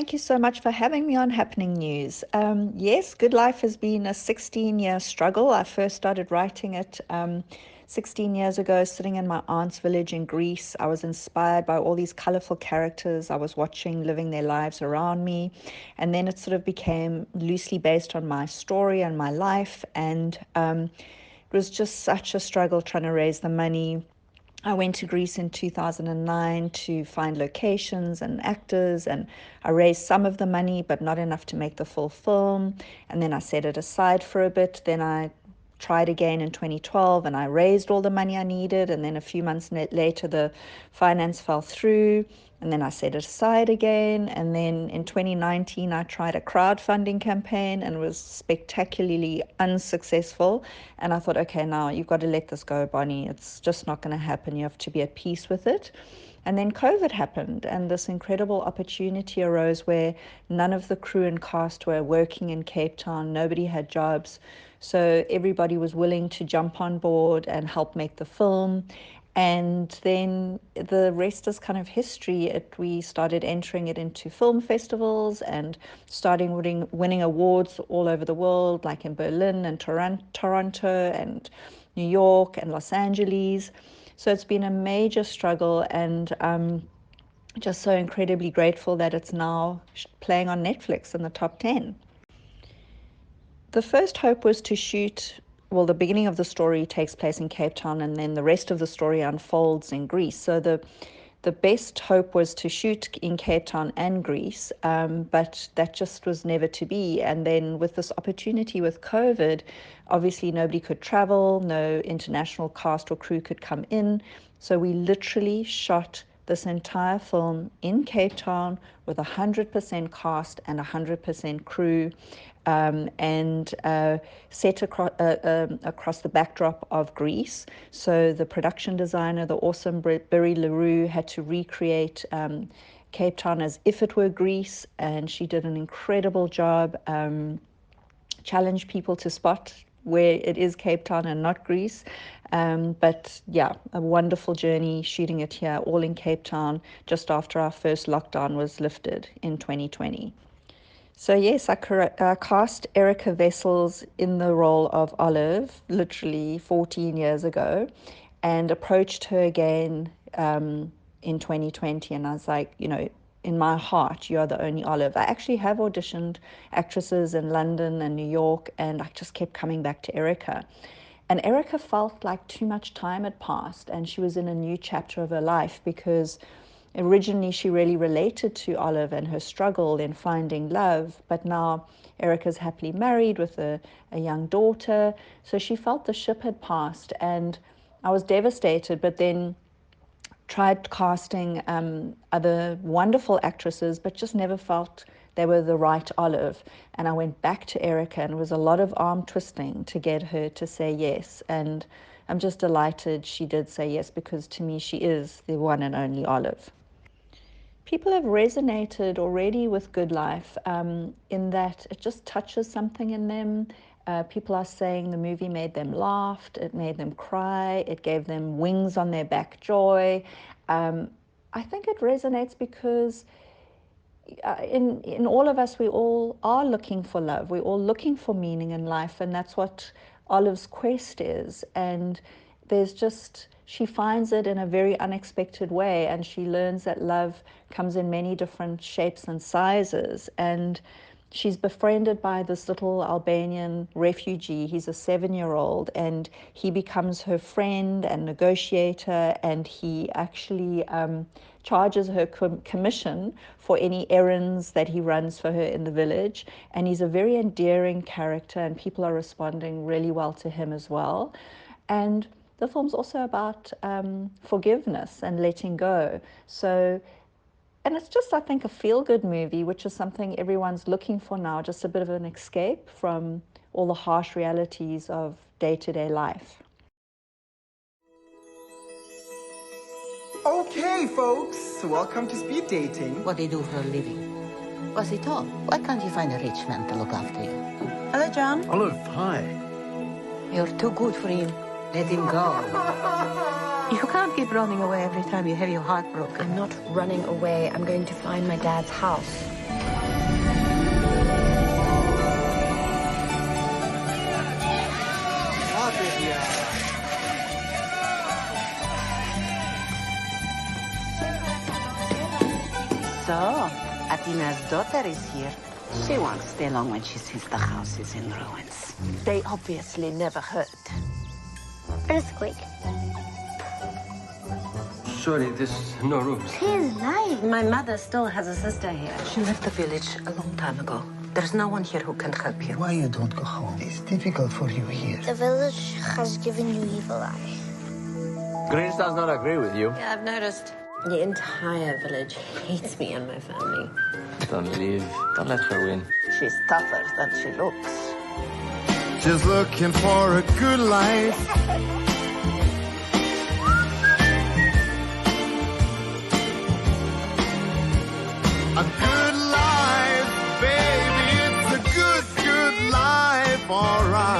thank you so much for having me on Happening News. Yes, Good Life has been a 16-year struggle. I first started writing it 16 years ago, sitting in my aunt's village in Greece. I was inspired by all these colorful characters I was watching living their lives around me. And then it sort of became loosely based on my story and my life. And it was just such a struggle trying to raise the money. I went to Greece in 2009 to find locations and actors, and I raised some of the money, but not enough to make the full film. And then I set it aside for a bit. Then I tried again in 2012 and I raised all the money I needed. And then a few months later, the finance fell through. And then I set it aside again. And then in 2019, I tried a crowdfunding campaign and was spectacularly unsuccessful. And I thought, okay, now you've got to let this go, Bonnie. It's just not going to happen. You have to be at peace with it. And then COVID happened, and this incredible opportunity arose where none of the crew and cast were working in Cape Town. Nobody had jobs. So everybody was willing to jump on board and help make the film. And then the rest is kind of history. We started entering it into film festivals and starting winning awards all over the world, like in Berlin and Toronto and New York and Los Angeles. So it's been a major struggle, and just so incredibly grateful that it's now playing on Netflix in the top 10. The first hope was to shoot, well, the beginning of the story takes place in Cape Town, and then the rest of the story unfolds in Greece. So the best hope was to shoot in Cape Town and Greece, but that just was never to be. And then with this opportunity with COVID, obviously nobody could travel, no international cast or crew could come in. So we literally shot this entire film in Cape Town with 100% cast and 100% crew, and set across the backdrop of Greece. So the production designer, the awesome Berry LaRue, had to recreate Cape Town as if it were Greece, and she did an incredible job. Challenge people to spot where it is Cape Town and not Greece. But yeah, a wonderful journey shooting it here, all in Cape Town, just after our first lockdown was lifted in 2020. So yes, I cast Erica Vessels in the role of Olive literally 14 years ago, and approached her again in 2020. And I was like, in my heart, you are the only Olive. I actually have auditioned actresses in London and New York, and I just kept coming back to Erica. And Erica felt like too much time had passed, and she was in a new chapter of her life, because originally she really related to Olive and her struggle in finding love, but now Erica's happily married with a young daughter. So she felt the ship had passed, and I was devastated, but then tried casting other wonderful actresses, but just never felt they were the right Olive. And I went back to Erica, and it was a lot of arm twisting to get her to say yes. And I'm just delighted she did say yes, because to me, she is the one and only Olive. People have resonated already with Good Life, in that it just touches something in them. People are saying the movie made them laugh, it made them cry, it gave them wings on their back joy. I think it resonates because in all of us, we all are looking for love. We're all looking for meaning in life, and that's what Olive's quest is. And she finds it in a very unexpected way, and she learns that love comes in many different shapes and sizes. And she's befriended by this little Albanian refugee. He's a 7-year-old, and he becomes her friend and negotiator, and he actually charges her commission for any errands that he runs for her in the village. And he's a very endearing character, and people are responding really well to him as well. And the film's also about forgiveness and letting go. And it's just, I think, a feel-good movie, which is something everyone's looking for now, just a bit of an escape from all the harsh realities of day-to-day life. Okay, folks, welcome to speed dating. What do you do for a living? What's it all? Why can't you find a rich man to look after you? Hello, John. Olive, hi. You're too good for him. Let him go. You can't keep running away every time you have your heart broken. I'm not running away. I'm going to find my dad's house. So, Atina's daughter is here. She won't stay long when she sees the house is in ruins. They obviously never heard. Earthquake. Sorry, there's no rooms. He's alive. My mother still has a sister here. She left the village a long time ago. There's no one here who can help you. Why you don't go home? It's difficult for you here. The village has given you evil eye. Grace does not agree with you. Yeah, I've noticed. The entire village hates me and my family. Don't leave. Don't let her win. She's tougher than she looks. Just looking for a good life. A good life, baby. It's a good, good life, all right.